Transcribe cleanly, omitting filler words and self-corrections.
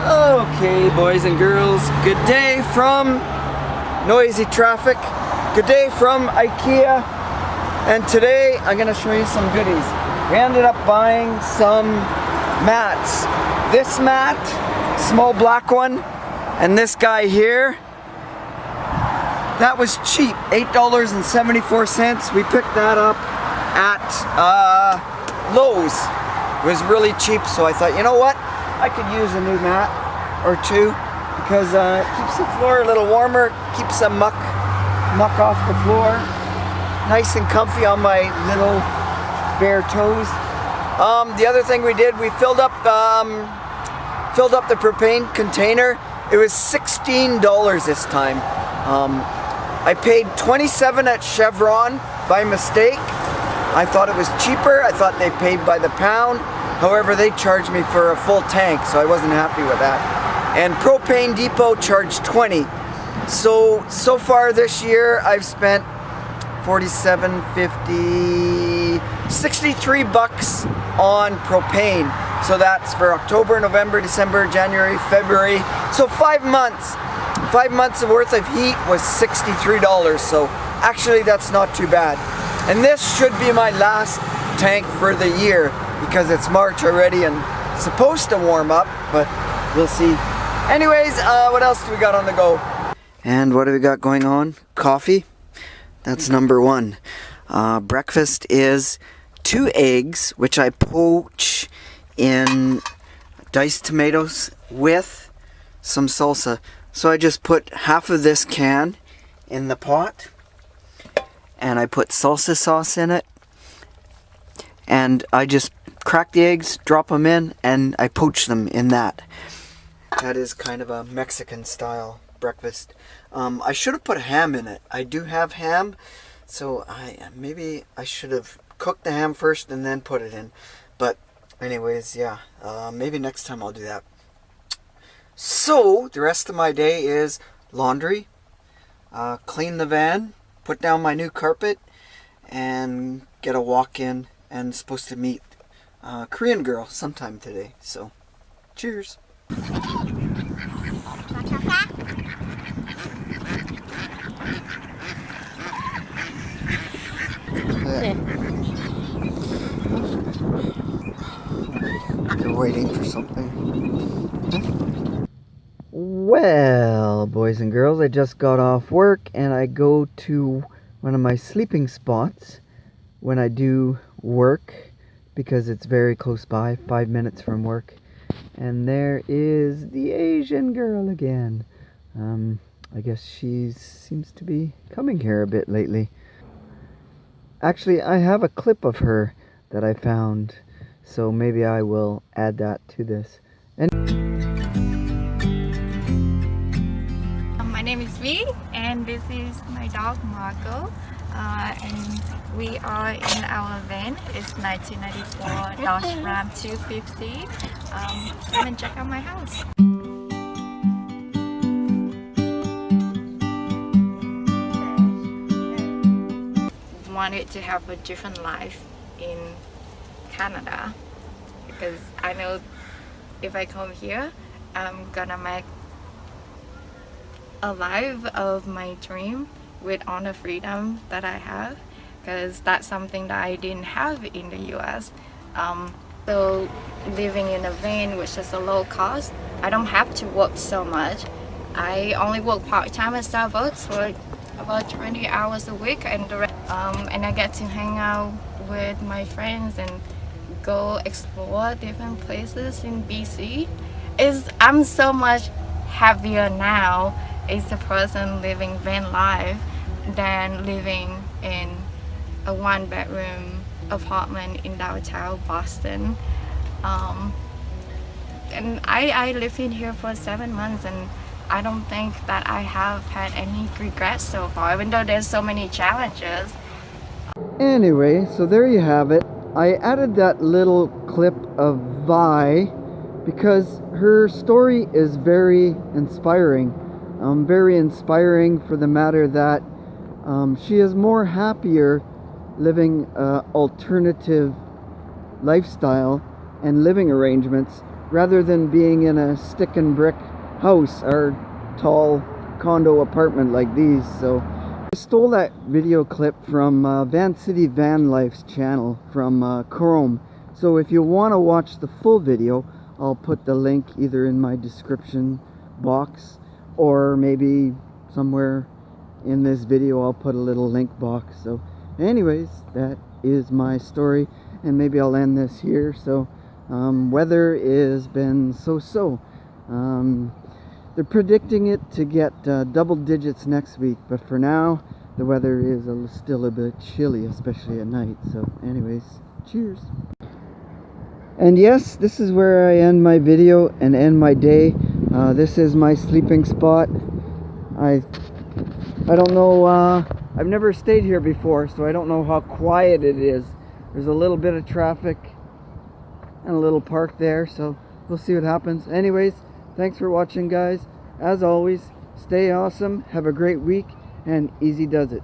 Okay, boys and girls, good day from noisy traffic. Good day from IKEA. And today I'm gonna show you some goodies. We ended up buying some mats. This mat, small black one, and this guy here. That was cheap, $8.74. We picked that up at Lowe's. It was really cheap, so I thought, you know what? I could use a new mat or two because it keeps the floor a little warmer, keeps some muck off the floor. Nice and comfy on my little bare toes. The other thing we did, we filled up the propane container. It was $16 this time. I paid $27 at Chevron by mistake. I thought it was cheaper. I thought they paid by the pound. However, they charged me for a full tank, so I wasn't happy with that. And Propane Depot charged $20. So far this year, I've spent $47.50, $63 on propane. So that's for October, November, December, January, February. So 5 months. 5 months worth of heat was $63. So actually, that's not too bad. And this should be my last tank for the year because it's March already and supposed to warm up, but we'll see. Anyways, what else do we got on the go? And what do we got going on? Coffee. That's number one. Breakfast is 2 eggs, which I poach in diced tomatoes with some salsa. So I just put half of this can in the pot, and I put salsa sauce in it, and I just crack the eggs, drop them in, and I poach them in that. That is kind of a Mexican style breakfast. I should have put ham in it. I do have ham, so maybe I should have cooked the ham first and then put it in. But anyways, yeah, maybe next time I'll do that. So the rest of my day is laundry, clean the van, put down my new carpet, and get a walk in, and supposed to meet a Korean girl sometime today. So, cheers. They're waiting for something. Well, boys and girls, I just got off work and I go to one of my sleeping spots when I do work because it's very close by, 5 minutes from work. And there is the Asian girl again. I guess she seems to be coming here a bit lately. Actually, I have a clip of her that I found, so maybe I will add that to this. My name is V, and this is my dog Marco, and we are in our van. It's 1994 Dodge Ram 250. Come and check out my house. Wanted to have a different life in Canada because I know if I come here, I'm gonna make a life of my dream with all the freedom that I have, because that's something that I didn't have in the US. So living in a van, which is a low cost, I don't have to work so much. I only work part-time at Starbucks for about 20 hours a week, and I get to hang out with my friends and go explore different places in BC. I'm so much happier now as a person living van life than living in a 1-bedroom apartment in downtown Boston. And I lived in here for 7 months, and I don't think that I have had any regrets so far, even though there's so many challenges. Anyway, so there you have it. I added that little clip of Vi because her story is very inspiring. Very inspiring for the matter that she is more happier living alternative lifestyle and living arrangements rather than being in a stick and brick house or tall condo apartment like these. So I stole that video clip from Van City Van Life's channel from Chrome. So if you want to watch the full video, I'll put the link either in my description box or maybe somewhere in this video I'll put a little link box. So anyways, that is my story, and maybe I'll end this here. So weather has been so-so. They're predicting it to get double digits next week, but for now the weather is still a bit chilly, especially at night. So anyways, cheers. And yes, this is where I end my video and end my day. This is my sleeping spot. I don't know, I've never stayed here before, so I don't know how quiet it is. There's a little bit of traffic and a little park there, so we'll see what happens. Anyways, thanks for watching, guys. As always, stay awesome, have a great week, and easy does it.